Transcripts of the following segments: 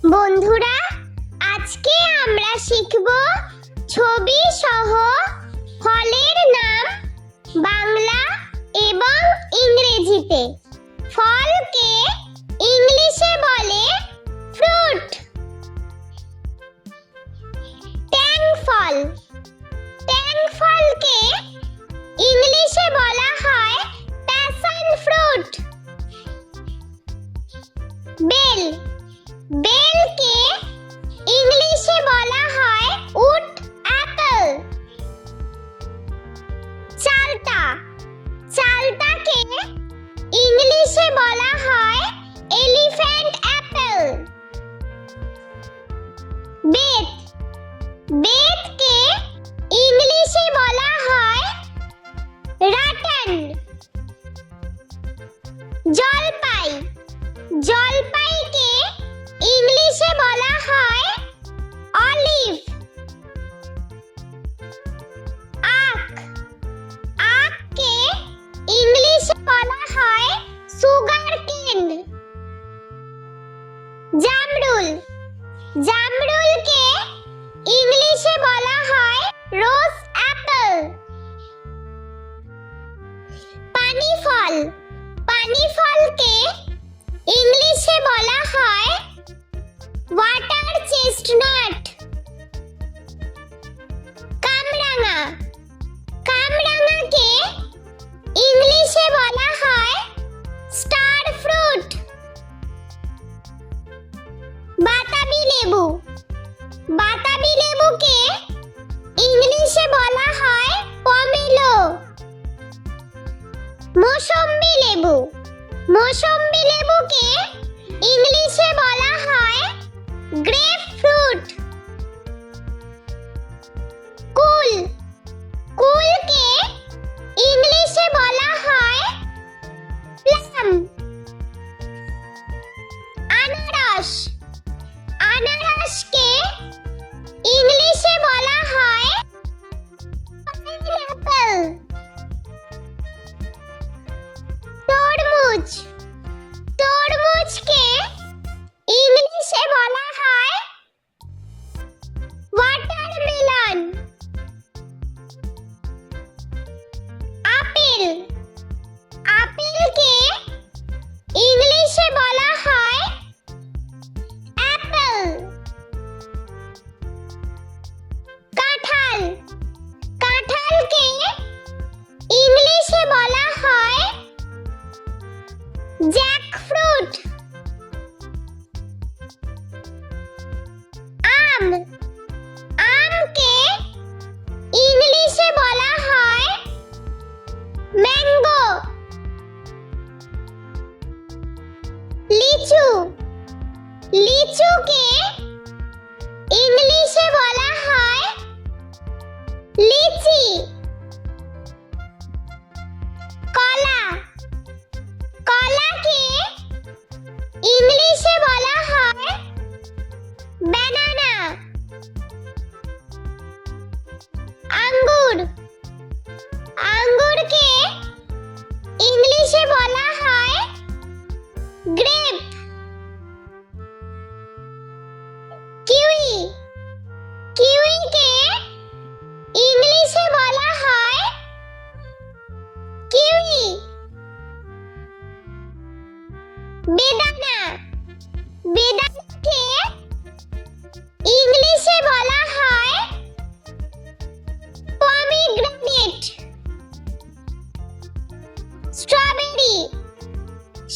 বন্ধুরা, আজকে আমরা শিখব ছবি সহ ফলের নাম বাংলা এবং ইংরেজিতে। ফলকে ইংলিশে বলে ফ্রুট। ট্যাং ফল, ট্যাং ফলকে ইংলিশে বলা হয় প্যাশন ফ্রুট। বেল, বেলকে ইংলিশে বলা হয় উড অ্যাপল। চালতা, চালতাকে ইংলিশে বলা হয় এলিফ্যান্ট অ্যাপল। বেত, বেতকে ইংলিশে বলা হয় রাটান। জলপাই, জলপাইকে ইংলিশে বলা হয় অলিভ। আখ, আখকে ইংলিশে বলা হয় সুগার কেন। জামরুল, জামরুলকে ইংলিশে বলা হয় রোজ অ্যাপল। পানি ফল, পানি ফলকে ইংলিশে বলা হয় ওয়াটার চেস্টনাট। কামরাঙা, কামরাঙাকে ইংলিশে বলা হয় স্টার ফ্রুট। বাতাবি লেবু, বাতাবি লেবুকে ইংলিশে বলা হয় পমেলো। মৌসম্বি লেবু, মৌসম্বি লেবুকে ইংলিশে বলা হয় গ্রেপ ফ্রুট। কুল, কুলকে ইংলিশে বলা হয় প্লাম। আনারস, আনারসকে ইংলিশে বলা হয় পাইনঅ্যাপল। তরমুজ, তরমুজকে ইংলিশে বলা হয় ওয়াটারমেলন। আপেল, আপেলকে ইংলিশে বলা হয় অ্যাপল। কাঁঠাল, কাঁঠালকে ইংলিশে বলা হয় জ্যাকফ্রুট। আম, আমকে ইংলিশে বলা হয় ম্যাঙ্গো। লিচু, লিচুকে ইংলিশে বলা হয় লিচি। কলা, কলাকে ইংলিশে বলা হয় ব্যানানা। আঙ্গুর, আঙ্গুরকে ইংলিশে বলা হয় গ্রেপ। কিউই, কিউইকে ইংলিশে বলা হয় কিউই। বেদানা, বেদানাকে ইংলিশে বলা হয় পমিগ্রেনেট। স্ট্রবেরি,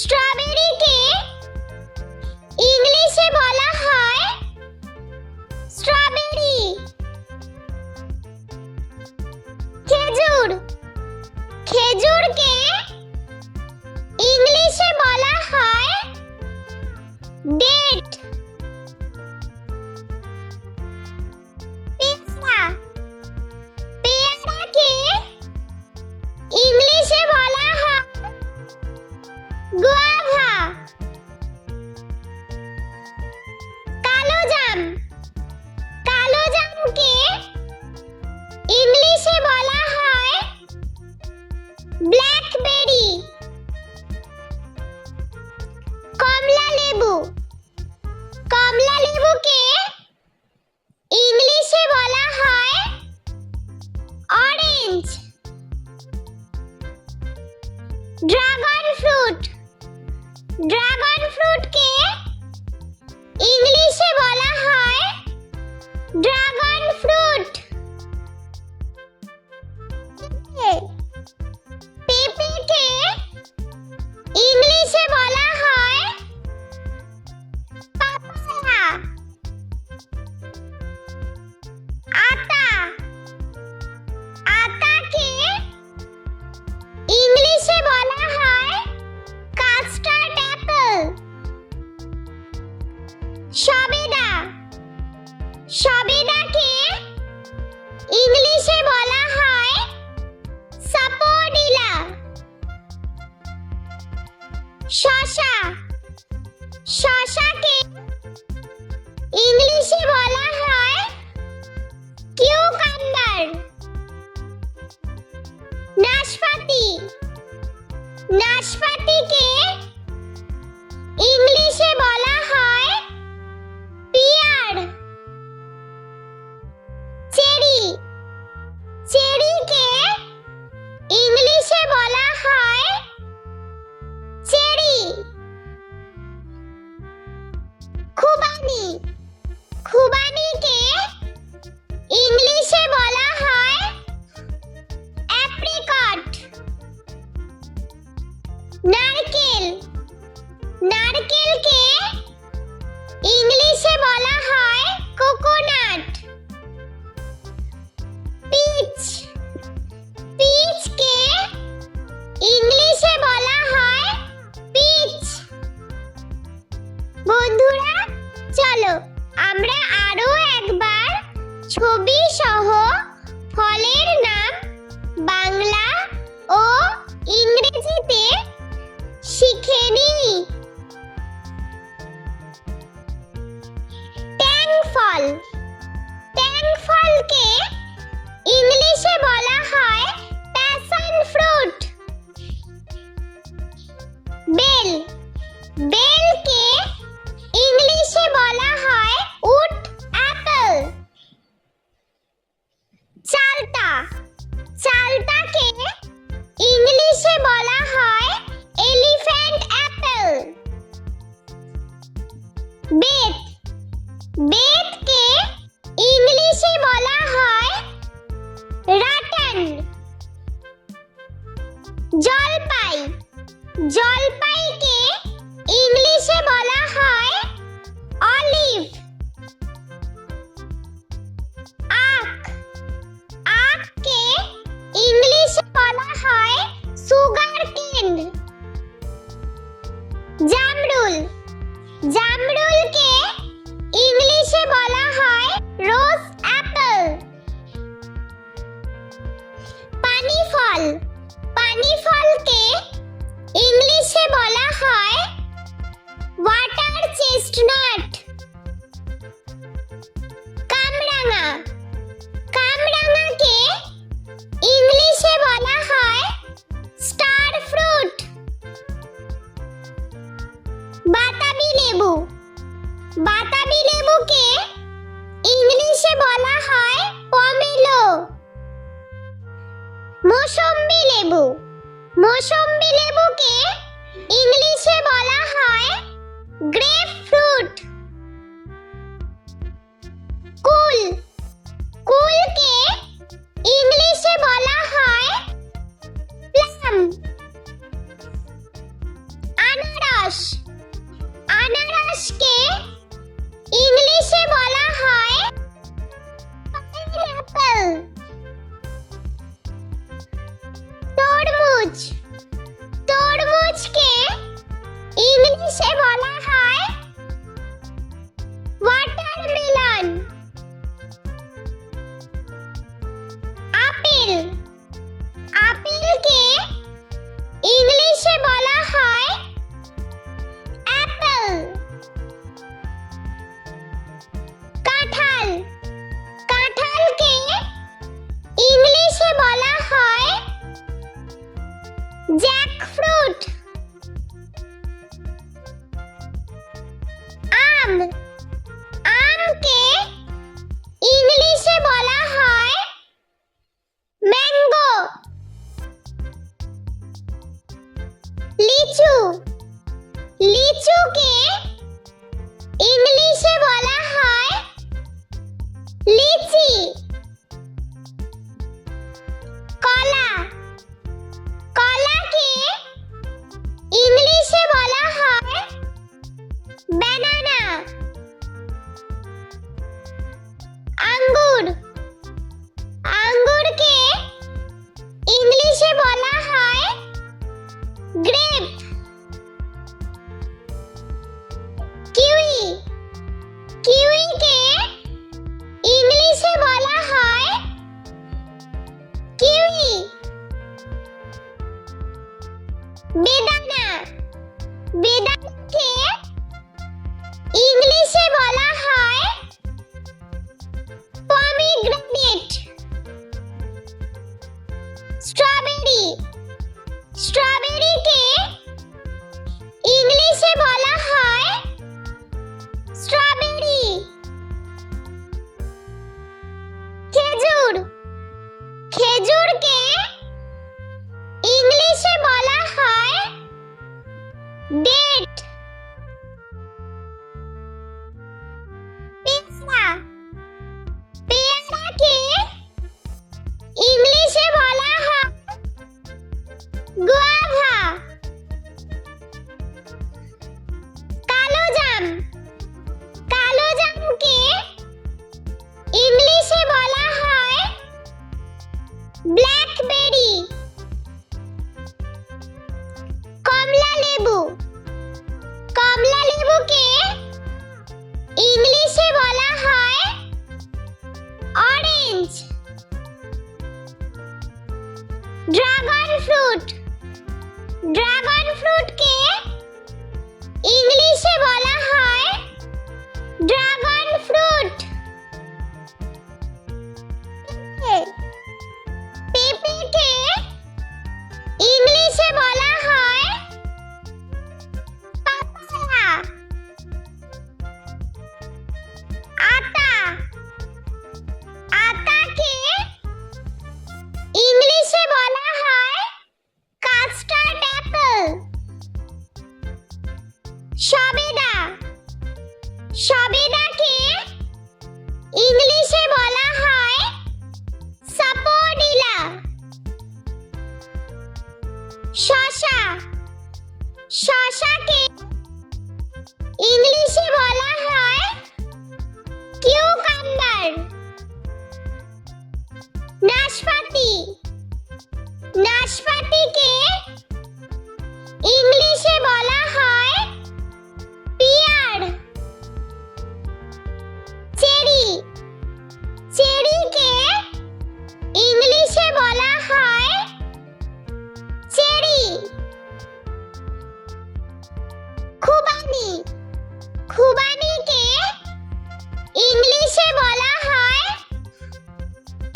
স্ট্রবেরিকে ইংলিশে বলা হয় স্ট্রবেরি। খেজুর, খেজুরকে ইংলিশে বলা হয় ডেট। পেয়ারা, পেয়ারাকে ইংলিশে বলা হয় গুয়াভা। ড্রাগন ফ্রুটকে ইংলিশে বলা হয় ড্রাগন ফ্রুট। পেঁপেকে ইংলিশে বলা হয় পাপায়া। আতাকে ইংলিশে বলা হয় কাস্টার্ড অ্যাপল। সবেদাকে ইংলিশে বলা হয় সাপোডিলা। শসাকে ইংলিশে বলা হয় কিউকাম্বার। নাশপাতিকে ইংলিশে বলা হয় পিয়ার। চেরিকে ইংলিশে বলা হয় চেরি। খুবানিকে ইংলিশে বলা হয় অ্যাপ্রিকট। নারকেলকে ইংলিশে বলা হয় কোকোনাট। পিচকে ইংলিশে বলা হয় পিচ। বন্ধুরা, চলো আমরা আরো একবার ছবি সহ ফলের নাম বাংলা ও ইংরেজিতে শিখে নিই। ট্যাংফলকে ইংলিশে বলা হয় প্যাশন ফ্রুট। বেলকে ইংলিশে বলা হয় উড অ্যাপল। চালতাকে ইংলিশে বলা হয় এলিফ্যান্ট অ্যাপল। বেতকে ইংলিশে বলা হয় রাটান। জলপাইকে ইংলিশে বলা হয় অলিভ। আখকে ইংলিশে বলা হয় সুগার কেন। জামরুলকে ইংলিশে বলা হয় রোজ অ্যাপল। পানিফলকে ইংলিশে বলা হয় ওয়াটার চেস্টনাট। কামরাঙাকে ইংলিশে বলা হয় স্টার ফ্রুট। বাতাবি লেবুকে ইংলিশে বলা হয় পমেলো। মৌসম্বি লেবুকে ইংলিশে বলা হয় গ্রেপ ফ্রুট। কুলকে ইংলিশে বলা হয় প্লাম। আনারসকে ইংলিশে বলা হয় পাইনঅ্যাপল। তরমুজকে ইংলিশে বলা হয় ওয়াটারমেলন। আপেলকে ইংলিশে বলা হয় অ্যাপল। কাঁঠালকে ইংলিশে বলা হয় জ্যাকফ্রুট। আমকে ইংলিশে বলা হয় লিচুকে ইংলিশে বলা হয় লিচি। কলা, কলাকে ইংলিশে বলা হয় ব্যানানা। আঙ্গুর, আঙ্গুরকে ইংলিশে বলা হয় গ্রেপ। কিউই, কিউইকে ইংলিশে বলা হয় কিউই। বেদানা, বেদানাকে ইংলিশে বলা হয় পমিগ্রেনেট। স্ট্রবেরি, স্ট্রবেরিকে ইংলিশে বলা হয় স্ট্রবেরি। খেজুর, খেজুরকে ইংলিশে বলা হয় ডেট। পেয়ারা, পেয়ারাকে ইংলিশে বলা হয় গুয়াভা। কালোজাম, কালোজামকে ইংলিশে বলা হয় ব্ল্যাকবেরি। কমলা লেবু, কমলা লেবুকে ইংলিশে বলা হয় অরেঞ্জ। ড্রাগন ফ্রুট, ড্রাগন ফ্রুটকে ইংলিশে বলা হয় ড্রাগন ফ্রুট। পেঁপেকে ইংলিশে বলা হয় পাপায়া। আতা, আতাকে ইংলিশে বলা হয় কাস্টার্ড অ্যাপল। সবেদা, সবেদাকে ইংলিশে বলা হয় সাপোডিলা। শসা, শসাকে ইংলিশে বলা হয় কিউকাম্বার। নাশপাতি, নাশপাতিকে ইংলিশে বলা হয় পিয়ার। চেরি, চেরিকে ইংলিশে বলা হয় চেরি। খুবানি, খুবানিকে ইংলিশে বলা হয়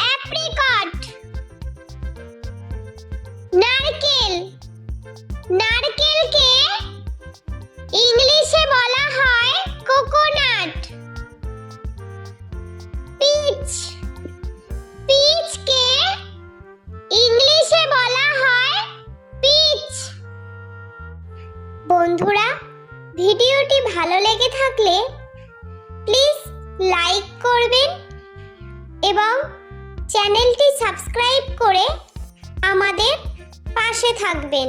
অ্যাপ্রিকট। নারকেল, নারকেলকে ইংলিশে বলা হয় কোকোনাট। পিচ, পিচকে ইংলিশে বলা হয় পিচ। বন্ধুরা, ভিডিওটি ভালো লেগে থাকলে প্লিজ লাইক করবেন এবং চ্যানেলটি সাবস্ক্রাইব করে আমাদের পাশে থাকবেন।